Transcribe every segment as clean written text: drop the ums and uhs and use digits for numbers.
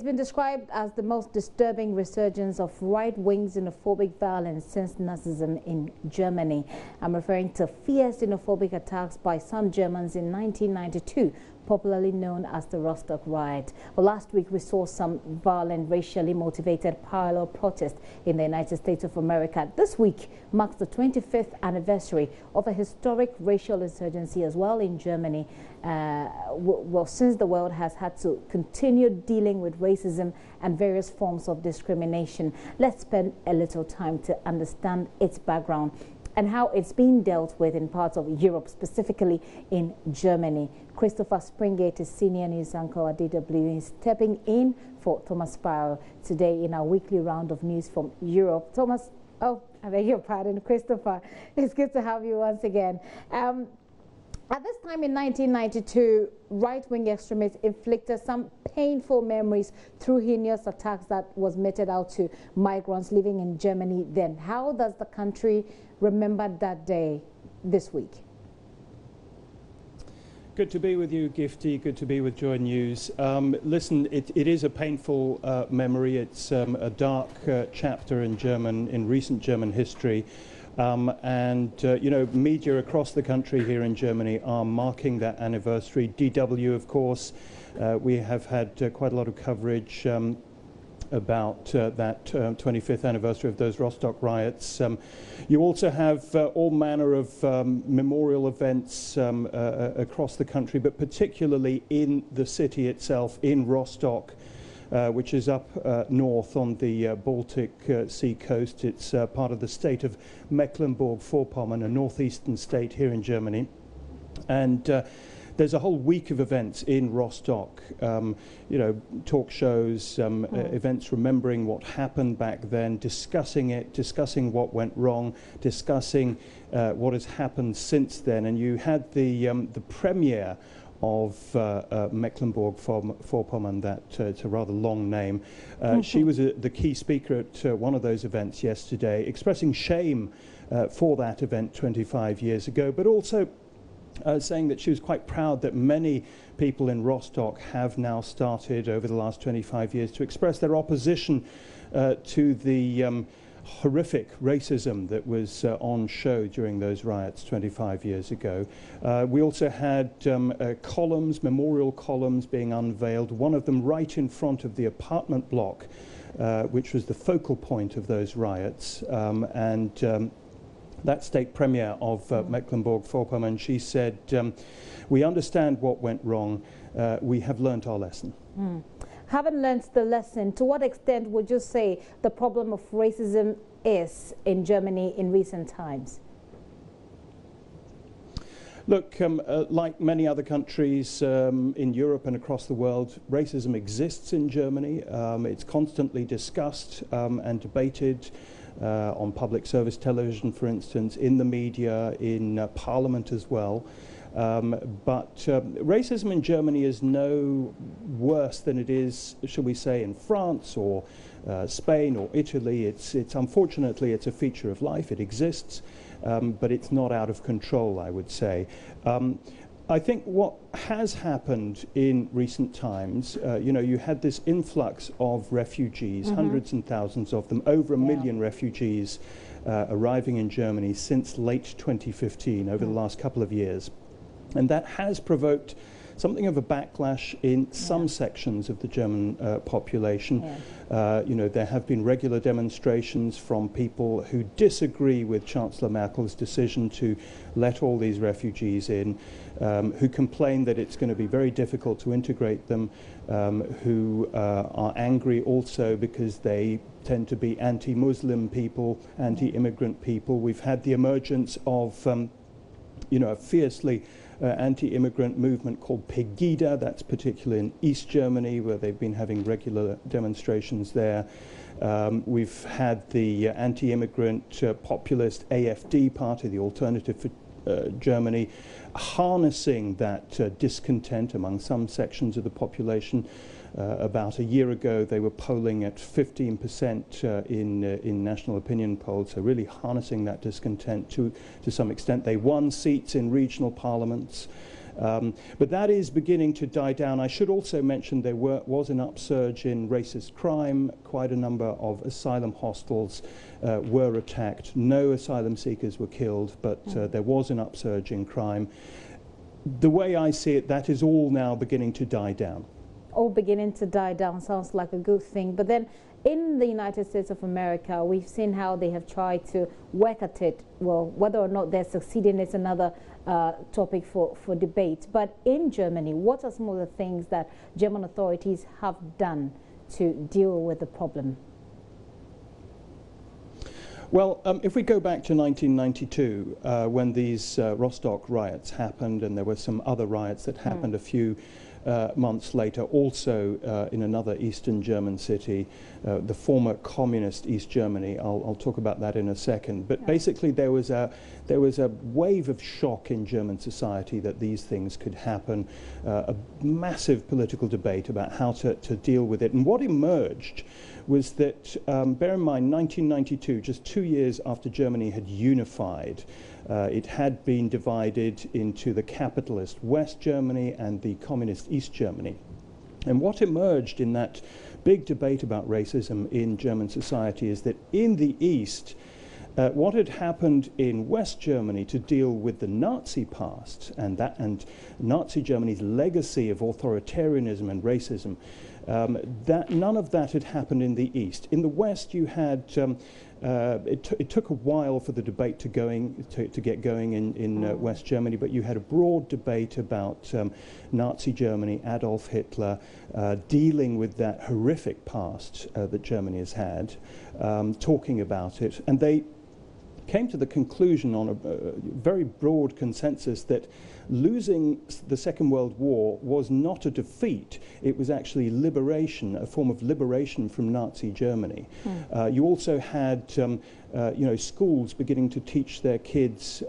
It's been described as the most disturbing resurgence of right-wing xenophobic violence since Nazism in Germany. I'm referring to fierce xenophobic attacks by some Germans in 1992, popularly known as the Rostock riot. Well, last week we saw some violent, racially motivated parallel protests in the United States of America. This week marks the 25th anniversary of a historic racial insurgency as well in Germany. Well, since the world has had to continue dealing with racism and various forms of discrimination, let's spend a little time to understand its background and how it's being dealt with in parts of Europe, specifically in Germany. Christopher Springate is senior news anchor at DW, is stepping in for Thomas Spiro today in our weekly round of news from Europe. Thomas, oh, I beg your pardon, Christopher. It's good to have you once again. At this time in 1992, right-wing extremists inflicted some painful memories through heinous attacks that was meted out to migrants living in Germany then. How does the country remember that day this week? Good to be with you, Gifty. Good to be with JoyNews. Listen, it is a painful memory. It's a dark chapter in recent German history. You know, media across the country here in Germany are marking that anniversary. DW, of course, we have had quite a lot of coverage about that 25th anniversary of those Rostock riots. You also have all manner of memorial events across the country, but particularly in the city itself, in Rostock, which is up north on the Baltic Sea coast. It's part of the state of Mecklenburg-Vorpommern, a northeastern state here in Germany. And there's a whole week of events in Rostock, you know, talk shows, events remembering what happened back then, discussing it, discussing what went wrong, discussing what has happened since then. And you had the premiere of Mecklenburg-Vorpommern, it's a rather long name. She was the key speaker at one of those events yesterday, expressing shame for that event 25 years ago, but also saying that she was quite proud that many people in Rostock have now started over the last 25 years to express their opposition to the horrific racism that was on show during those riots 25 years ago. We also had columns, memorial columns being unveiled, one of them right in front of the apartment block, which was the focal point of those riots. That state premier of Mecklenburg-Vorpommern, she said, we understand what went wrong, we have learnt our lesson. Haven't learned the lesson. To what extent would you say the problem of racism is in Germany in recent times? Look, like many other countries in Europe and across the world, racism exists in Germany. It's constantly discussed and debated on public service television, for instance, in the media, in Parliament as well. But racism in Germany is no worse than it is, shall we say, in France or Spain or Italy. It's unfortunately, it's a feature of life. It exists, but it's not out of control, I would say. I think what has happened in recent times, you know, you had this influx of refugees, hundreds and thousands of them, over a million refugees arriving in Germany since late 2015, over the last couple of years. And that has provoked something of a backlash in some sections of the German population. You know, there have been regular demonstrations from people who disagree with Chancellor Merkel's decision to let all these refugees in, who complain that it's going to be very difficult to integrate them, who are angry also because they tend to be anti-Muslim people, anti-immigrant people. We've had the emergence of you know, a fiercely anti-immigrant movement called Pegida. That's particularly in East Germany, where they've been having regular demonstrations there. We've had the anti-immigrant populist AfD party, the Alternative for Germany, harnessing that discontent among some sections of the population. About a year ago, they were polling at 15% in national opinion polls, so really harnessing that discontent to some extent. They won seats in regional parliaments. But that is beginning to die down. I should also mention there was an upsurge in racist crime. Quite a number of asylum hostels were attacked. No asylum seekers were killed, but there was an upsurge in crime. The way I see it, that is all now beginning to die down. All beginning to die down sounds like a good thing. But then in the United States of America, we've seen how they have tried to work at it. Well, whether or not they're succeeding is another topic for debate. But in Germany, what are some of the things that German authorities have done to deal with the problem? Well, if we go back to 1992, when these Rostock riots happened, and there were some other riots that happened a few months later, also in another Eastern German city, the former communist East Germany. I'll talk about that in a second. But basically, there was a wave of shock in German society that these things could happen. A massive political debate about how to deal with it. And what emerged was that, bear in mind, 1992, just 2 years after Germany had unified, it had been divided into the capitalist West Germany and the communist East Germany. And what emerged in that big debate about racism in German society is that in the East, what had happened in West Germany to deal with the Nazi past and Nazi Germany's legacy of authoritarianism and racism, that none of that had happened in the East. In the West, you had it took a while for the debate to get going in West Germany, but you had a broad debate about Nazi Germany, Adolf Hitler, dealing with that horrific past that Germany has had, talking about it, and they came to the conclusion on a very broad consensus that losing the Second World War was not a defeat, it was actually liberation, a form of liberation from Nazi Germany. You also had schools beginning to teach their kids,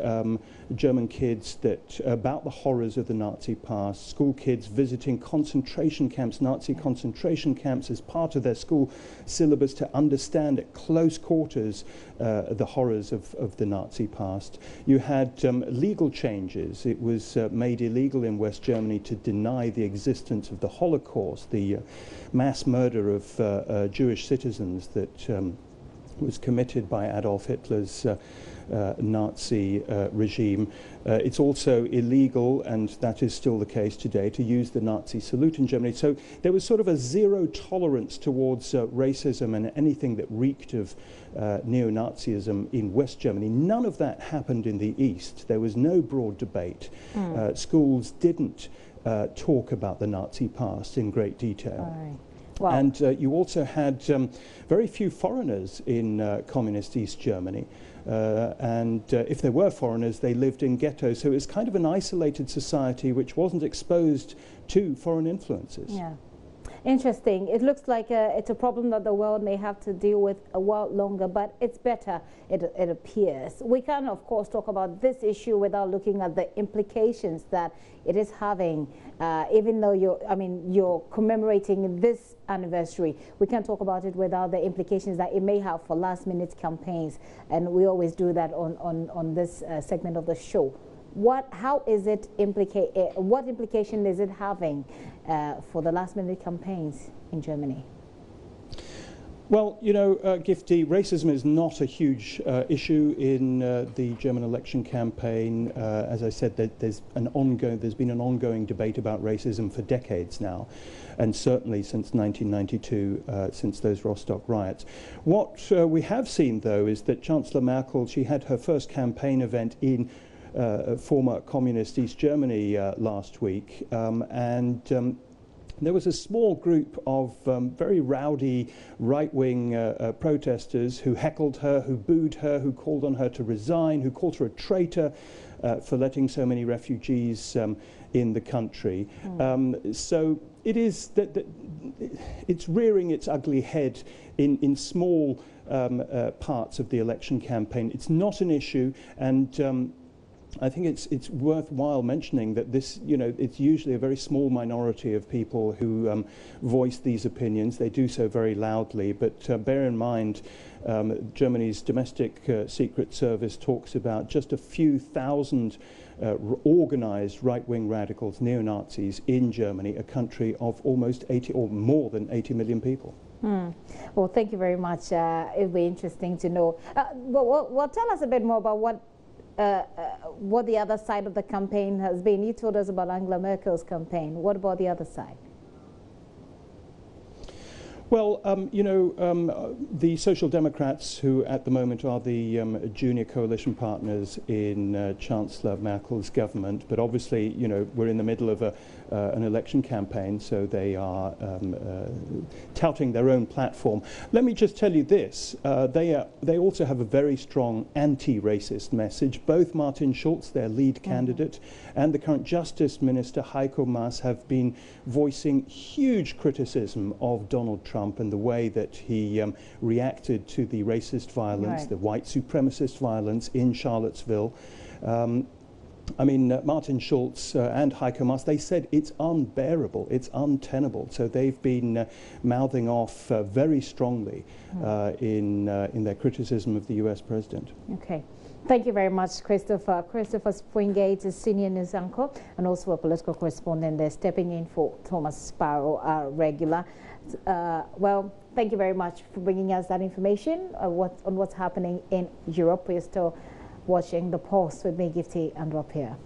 German kids, about the horrors of the Nazi past, school kids visiting concentration camps, Nazi concentration camps, as part of their school syllabus to understand at close quarters the horrors of the Nazi past. You had legal changes. It was made illegal in West Germany to deny the existence of the Holocaust, the mass murder of Jewish citizens that was committed by Adolf Hitler's Nazi regime. It's also illegal, and that is still the case today, to use the Nazi salute in Germany. So there was sort of a zero tolerance towards racism and anything that reeked of neo-Nazism in West Germany. None of that happened in the East. There was no broad debate. Schools didn't talk about the Nazi past in great detail. Wow. And you also had very few foreigners in communist East Germany. And if there were foreigners, they lived in ghettos. So it was kind of an isolated society which wasn't exposed to foreign influences. Yeah. Interesting. It looks like it's a problem that the world may have to deal with a while longer, but it's better, it appears. We can, of course, talk about this issue without looking at the implications that it is having, even though you're commemorating this anniversary. We can't talk about it without the implications that it may have for last-minute campaigns, and we always do that on this segment of the show. How is it what implication is it having for the last-minute campaigns in Germany? Well, Gifty, racism is not a huge issue in the German election campaign. As I said, there's been an ongoing debate about racism for decades now, and certainly since 1992, since those Rostock riots. What we have seen, though, is that Chancellor Merkel, she had her first campaign event in former communist East Germany last week, and there was a small group of very rowdy right-wing protesters who heckled her, who booed her, who called on her to resign, who called her a traitor for letting so many refugees in the country. So it is that it's rearing its ugly head in small parts of the election campaign. It's not an issue, and I think it's worthwhile mentioning that this, it's usually a very small minority of people who voice these opinions. They do so very loudly, but bear in mind Germany's domestic secret service talks about just a few thousand organized right-wing radicals, neo-Nazis in Germany, a country of almost 80 or more than 80 million people. Well, thank you very much. It'll be interesting to know. Well, tell us a bit more about what the other side of the campaign has been. You told us about Angela Merkel's campaign. What about the other side? Well, the Social Democrats, who at the moment are the junior coalition partners in Chancellor Merkel's government, but obviously, we're in the middle of an election campaign, so they are touting their own platform. Let me just tell you this, they also have a very strong anti-racist message. Both Martin Schulz, their lead candidate, and the current Justice Minister Heiko Maas have been voicing huge criticism of Donald Trump and the way that he reacted to the racist violence, the white supremacist violence in Charlottesville. Martin Schulz and Heiko Maas, they said it's unbearable, it's untenable. So they've been mouthing off very strongly in their criticism of the US president. Okay. Thank you very much, Christopher. Christopher Springate is senior news anchor and also a political correspondent there, stepping in for Thomas Sparrow, our regular. Well, thank you very much for bringing us that information on what's happening in Europe. We're still watching The Pulse with me, Gifty, and Rob here.